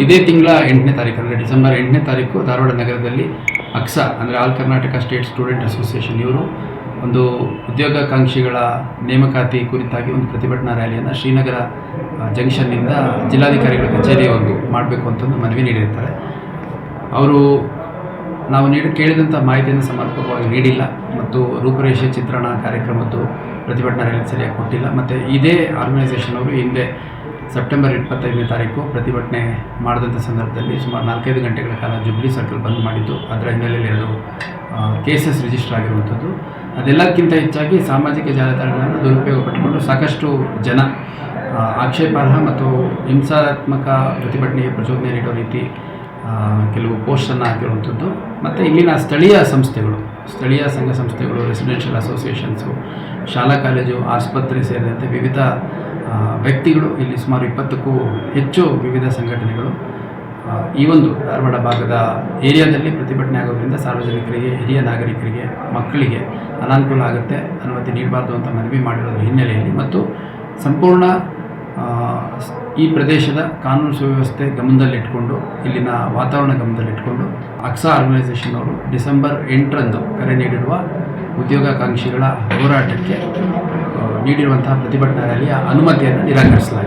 ಇದೇ ತಿಂಗಳ 8ನೇ ತಾರೀಕು ಅಂದರೆ ಡಿಸೆಂಬರ್ 8ನೇ ತಾರೀಕು ಧಾರವಾಡ ನಗರದಲ್ಲಿ ಅಕ್ಸಾ ಅಂದರೆ all Karnataka state student association ಇವರು ಒಂದು ಉದ್ಯೋಗಾಕಾಂಕ್ಷಿಗಳ ನೇಮಕಾತಿ ಕುರಿತಾಗಿ ಒಂದು ಪ್ರತಿಭಟನಾ ರ್ಯಾಲಿಯನ್ನು ಶ್ರೀನಗರ ಜಂಕ್ಷನ್ನಿಂದ ಜಿಲ್ಲಾಧಿಕಾರಿಗಳ ಕಚೇರಿಯವರೆಗೂ ಮಾಡಬೇಕು ಅಂತಂದು ಮನವಿ ನೀಡಿರ್ತಾರೆ. ಅವರು ನಾವು ಕೇಳಿದಂಥ ಮಾಹಿತಿಯನ್ನು ಸಮರ್ಪಕವಾಗಿ ನೀಡಿಲ್ಲ ಮತ್ತು ರೂಪುರೇಷೆ ಚಿತ್ರಣ ಕಾರ್ಯಕ್ರಮದ್ದು ಪ್ರತಿಭಟನಾ ರ್ಯಾಲಿ ಸರಿಯಾಗಿ ಕೊಟ್ಟಿಲ್ಲ. ಮತ್ತು ಇದೇ ಆರ್ಗನೈಸೇಷನ್ ಅವರು ಹಿಂದೆ ಸೆಪ್ಟೆಂಬರ್ 25ನೇ ತಾರೀಕು ಪ್ರತಿಭಟನೆ ಮಾಡಿದಂಥ ಸಂದರ್ಭದಲ್ಲಿ ಸುಮಾರು 4-5 ಗಂಟೆಗಳ ಕಾಲ ಜುಬ್ಲಿ ಸರ್ಕಲ್ ಬಂದ್ ಮಾಡಿದ್ದು, ಅದರ ಹಿನ್ನೆಲೆಯಲ್ಲಿ 2 ಕೇಸಸ್ ರಿಜಿಸ್ಟರ್ ಆಗಿರುವಂಥದ್ದು. ಅದೆಲ್ಲಕ್ಕಿಂತ ಹೆಚ್ಚಾಗಿ ಸಾಮಾಜಿಕ ಜಾಲತಾಣಗಳನ್ನು ದುರುಪಯೋಗ ಪಟ್ಟುಕೊಂಡು ಸಾಕಷ್ಟು ಜನ ಆಕ್ಷೇಪಾರ್ಹ ಮತ್ತು ಹಿಂಸಾತ್ಮಕ ಪ್ರತಿಭಟನೆಗೆ ಪ್ರಚೋದನೆ ನೀಡೋ ರೀತಿ ಕೆಲವು ಪೋಸ್ಟನ್ನು ಹಾಕಿರುವಂಥದ್ದು. ಮತ್ತು ಇಲ್ಲಿನ ಸ್ಥಳೀಯ ಸಂಘ ಸಂಸ್ಥೆಗಳು, ರೆಸಿಡೆನ್ಷಿಯಲ್ ಅಸೋಸಿಯೇಷನ್ಸು, ಶಾಲಾ ಕಾಲೇಜು, ಆಸ್ಪತ್ರೆ ಸೇರಿದಂತೆ ವಿವಿಧ ವ್ಯಕ್ತಿಗಳು, ಇಲ್ಲಿ ಸುಮಾರು 20ಕ್ಕೂ ಹೆಚ್ಚು ವಿವಿಧ ಸಂಘಟನೆಗಳು ಈ ಒಂದು ಧಾರವಾಡ ಭಾಗದ ಏರಿಯಾದಲ್ಲಿ ಪ್ರತಿಭಟನೆ ಆಗೋದ್ರಿಂದ ಸಾರ್ವಜನಿಕರಿಗೆ, ಹಿರಿಯ ನಾಗರಿಕರಿಗೆ, ಮಕ್ಕಳಿಗೆ ಅನಾನುಕೂಲ ಆಗುತ್ತೆ, ಅನುಮತಿ ನೀಡಬಾರ್ದು ಅಂತ ಮನವಿ ಮಾಡಿರೋದ್ರ ಹಿನ್ನೆಲೆಯಲ್ಲಿ ಮತ್ತು ಸಂಪೂರ್ಣ ಈ ಪ್ರದೇಶದ ಕಾನೂನು ಸುವ್ಯವಸ್ಥೆ ಗಮನದಲ್ಲಿಟ್ಕೊಂಡು, ಇಲ್ಲಿನ ವಾತಾವರಣ ಗಮನದಲ್ಲಿಟ್ಕೊಂಡು ಅಕ್ಸಾ ಆರ್ಗನೈಸೇಷನ್ ಅವರು ಡಿಸೆಂಬರ್ 8ರಂದು ಕರೆ ನೀಡಿರುವ ಉದ್ಯೋಗಾಕಾಂಕ್ಷಿಗಳ ಹೋರಾಟಕ್ಕೆ ನೀಡಿರುವಂತಹ ಪ್ರತಿಭಟನಾ ರ್ಯಾಲಿಯ ಅನುಮತಿಯನ್ನು ನಿರಾಕರಿಸಲಾಗಿದೆ.